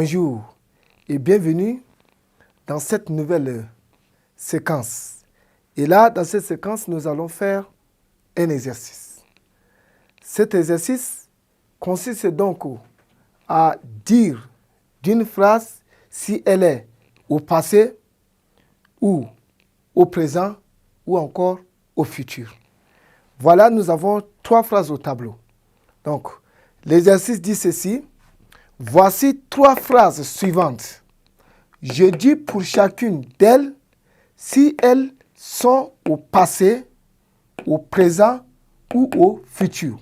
Bonjour et bienvenue dans cette nouvelle séquence. Et là, dans cette séquence, nous allons faire un exercice. Cet exercice consiste donc à dire d'une phrase si elle est au passé ou au présent ou encore au futur. Voilà, nous avons 3 phrases au tableau. Donc, l'exercice dit ceci. Voici 3 phrases suivantes. Je dis pour chacune d'elles si elles sont au passé, au présent ou au futur.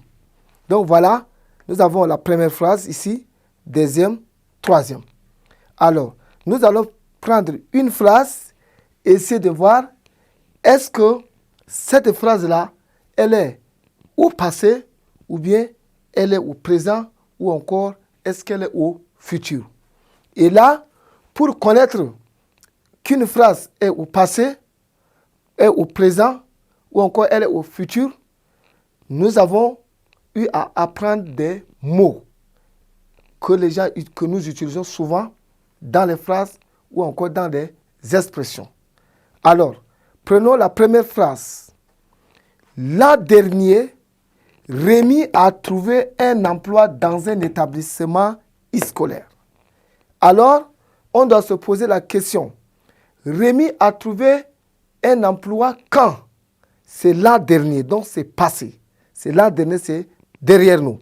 Donc voilà, nous avons la première phrase ici, deuxième, troisième. Alors, nous allons prendre une phrase et essayer de voir est-ce que cette phrase-là, elle est au passé ou bien elle est au présent ou encore est-ce qu'elle est au futur. Et là, pour connaître qu'une phrase est au passé, est au présent ou encore elle est au futur, nous avons eu à apprendre des mots que nous utilisons souvent dans les phrases ou encore dans des expressions. Alors, prenons la première phrase. L'an dernier, Rémi a trouvé un emploi dans un établissement scolaire. Alors, on doit se poser la question. Rémi a trouvé un emploi quand? C'est l'an dernier, donc c'est passé. C'est l'an dernier, c'est derrière nous.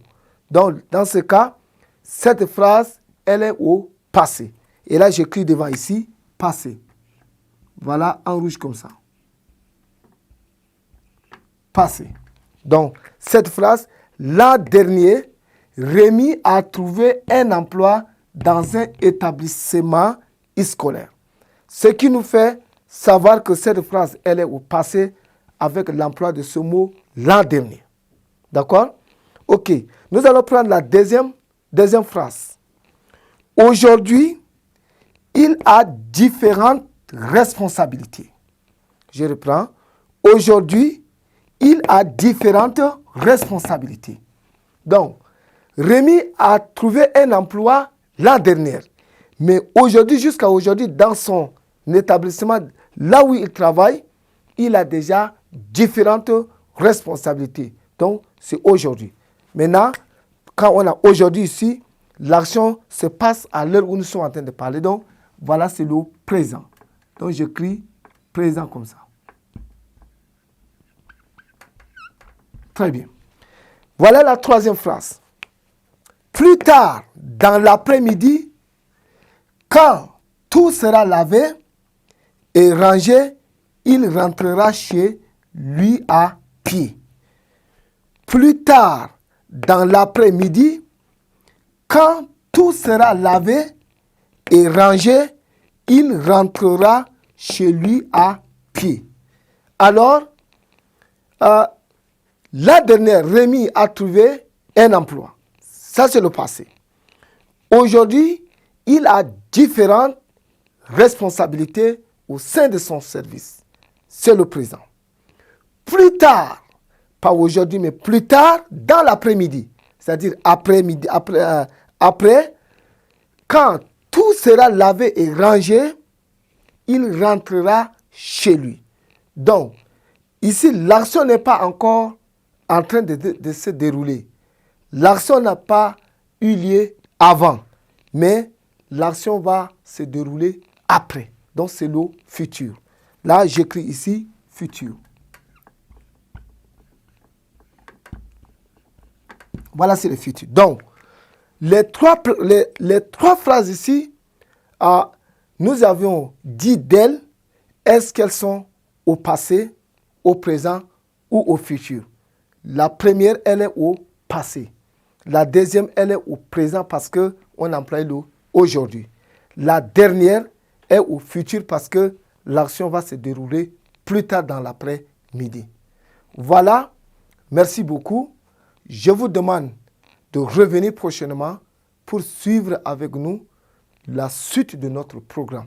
Donc, dans ce cas, cette phrase, elle est au passé. Et là, j'écris devant ici, passé. Voilà, en rouge comme ça. Passé. Donc, cette phrase, l'an dernier, Rémi a trouvé un emploi dans un établissement scolaire. Ce qui nous fait savoir que cette phrase, elle est au passé avec l'emploi de ce mot l'an dernier. D'accord? Ok. Nous allons prendre la deuxième phrase. Aujourd'hui, il a différentes responsabilités. Je reprends. Aujourd'hui, il a différentes responsabilités. Donc, Rémi a trouvé un emploi l'an dernier. Mais aujourd'hui, jusqu'à aujourd'hui, dans son établissement, là où il travaille, il a déjà différentes responsabilités. Donc, c'est aujourd'hui. Maintenant, quand on a aujourd'hui ici, l'action se passe à l'heure où nous sommes en train de parler. Donc, voilà, c'est le présent. Donc, j'écris présent comme ça. Très bien. Voilà la troisième phrase. Plus tard, dans l'après-midi, quand tout sera lavé et rangé, il rentrera chez lui à pied. Plus tard, dans l'après-midi, quand tout sera lavé et rangé, il rentrera chez lui à pied. Alors, l'an dernier, Rémi a trouvé un emploi. Ça, c'est le passé. Aujourd'hui, il a différentes responsabilités au sein de son service. C'est le présent. Plus tard, pas aujourd'hui, mais plus tard, dans l'après-midi, c'est-à-dire après, quand tout sera lavé et rangé, il rentrera chez lui. Donc, ici, l'action n'est pas encore en train de se dérouler. L'action n'a pas eu lieu avant, mais l'action va se dérouler après. Donc, c'est le futur. Là, j'écris ici futur. Voilà, c'est le futur. Donc, les trois phrases ici, nous avions dit d'elles, est-ce qu'elles sont au passé, au présent ou au futur? La première, elle est au passé. La deuxième, elle est au présent parce qu'on emploie le aujourd'hui. La dernière est au futur parce que l'action va se dérouler plus tard dans l'après-midi. Voilà, merci beaucoup. Je vous demande de revenir prochainement pour suivre avec nous la suite de notre programme.